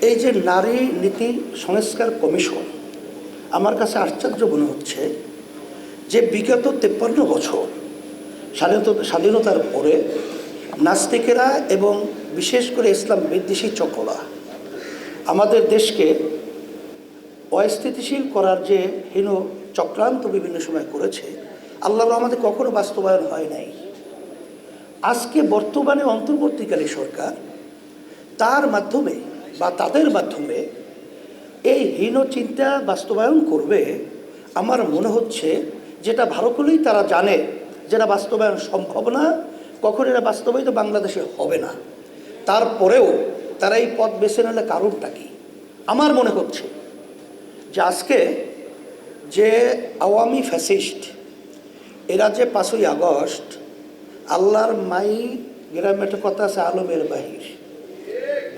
এই যে নারী নীতি সংস্কার কমিশন, আমার কাছে আশ্চর্য মনে হচ্ছে যে বিগত 53 বছর স্বাধীনতার পরে নাস্তিকেরা এবং বিশেষ করে ইসলাম বিদ্বেষী চক্ররা আমাদের দেশকে অস্থিতিশীল করার যে হীন চক্রান্ত বিভিন্ন সময় করেছে, আল্লাহর রহমতে কখনো বাস্তবায়ন হয় নাই। আজকে বর্তমানে অন্তর্বর্তীকালী সরকার তার মাধ্যমে বা তাদের মাধ্যমে এই হীন চিন্তা বাস্তবায়ন করবে। আমার মনে হচ্ছে যেটা ভালো করেই তারা জানে যেটা বাস্তবায়ন সম্ভব না, কখন এটা বাস্তবায়িত বাংলাদেশে হবে না, তারপরেও তারা এই পথ বেছে নিলে কারণটা কি? আমার মনে হচ্ছে যে আজকে যে আওয়ামী ফ্যাসিস্ট এরা যে 5ই আগস্ট আল্লাহর মাই গ্রামে একটা কথা আছে, আলমের বাহির,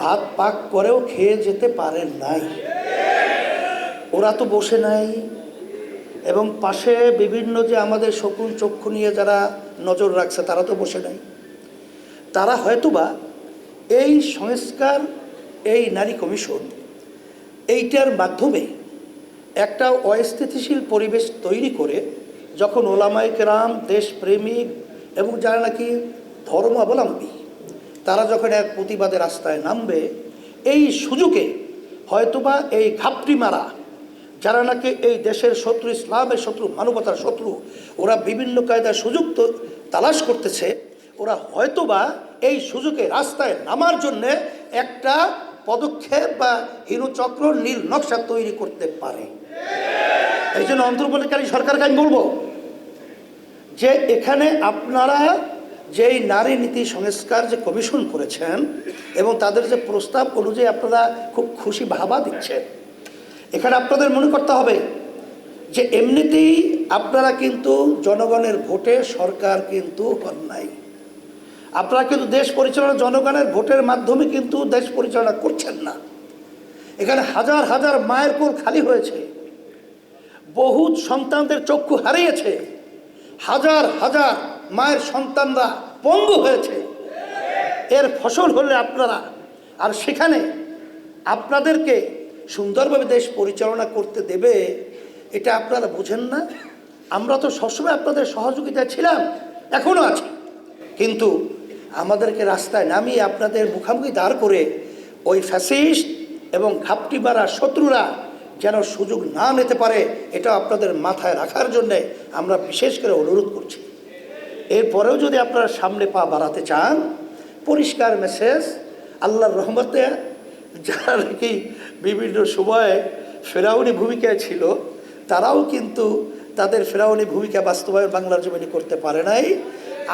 ভাত পাক করেও খেয়ে যেতে পারেন নাই। ওরা তো বসে নাই, এবং পাশে বিভিন্ন যে আমাদের শকুন চক্ষু নিয়ে যারা নজর রাখছে তারা তো বসে নাই। তারা হয়তোবা এই সংস্কার, এই নারী কমিশন, এইটার মাধ্যমে একটা অস্থিতিশীল পরিবেশ তৈরি করে যখন ওলামায়ে কেরাম, দেশপ্রেমিক এবং যারা নাকি ধর্মাবলম্বী তারা যখন এক প্রতিবাদের রাস্তায় নামবে, এই সুযোগে হয়তোবা এই ঘাপটি মারা যারা নাকি এই দেশের শত্রু, ইসলামের শত্রু, মানবতার শত্রু, ওরা বিভিন্ন কায়দায় সুযোগ তালাশ করতেছে, ওরা হয়তোবা এই সুযোগে রাস্তায় নামার জন্যে একটা পদক্ষেপ বা হীনচক্র, নীল নকশা তৈরি করতে পারে। এই জন্য অন্তর্বর্তীকালী সরকারকে আমি বলবো যে এখানে আপনারা যেই নারী নীতি সংস্কার যে কমিশন করেছেন এবং তাদের যে প্রস্তাব অনুযায়ী আপনারা খুব খুশি ভাবা দিচ্ছেন, এখানে আপনাদের মনে করতে হবে যে এমনিতেই আপনারা কিন্তু জনগণের ভোটে সরকার কিন্তু হন নাই। আপনারা কিন্তু দেশ পরিচালনা জনগণের ভোটের মাধ্যমে কিন্তু দেশ পরিচালনা করছেন না। এখানে হাজার হাজার মায়ের কোল খালি হয়েছে, বহু সন্তানদের চক্ষু হারিয়েছে, হাজার হাজার মায়ের সন্তানরা পঙ্গু হয়েছে। এর ফসল হলে আপনারা, আর সেখানে আপনাদেরকে সুন্দরভাবে দেশ পরিচালনা করতে দেবে, এটা আপনারা বুঝেন না। আমরা তো সবসময় আপনাদের সহযোগিতায় ছিলাম, এখনও আছি, কিন্তু আমাদেরকে রাস্তায় নামিয়ে আপনাদের মুখামুখি দাঁড় করে ওই ফ্যাসিস্ট এবং ঘাপটি মারা শত্রুরা যেন সুযোগ না নিতে পারে, এটা আপনাদের মাথায় রাখার জন্যে আমরা বিশেষ করে অনুরোধ করছি। এরপরেও যদি আপনারা সামনে পা বাড়াতে চান, পরিষ্কার মেসেজ, আল্লাহর রহমতে যারা নাকি বিভিন্ন সময়ে ফেরাউনি ভূমিকায় ছিল, তারাও কিন্তু তাদের ফেরাউনি ভূমিকা বাস্তবায়ন বাংলার জমিনে করতে পারে নাই।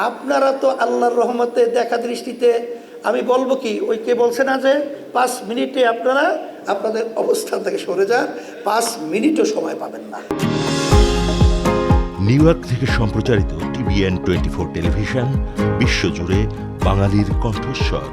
আপনারা তো আল্লাহর রহমতে দেখা দৃষ্টিতে, আমি বলবো কি, ওই কে বলছে না যে 5 মিনিটে আপনারা আপনাদের অবস্থান থেকে সরে যান, 5 মিনিটও সময় পাবেন না। নিউ ইয়র্ক থেকে সম্প্রচারিত TVN 24 টেলিভিশন বিশ্বজুড়ে বাঙালির কণ্ঠস্বর।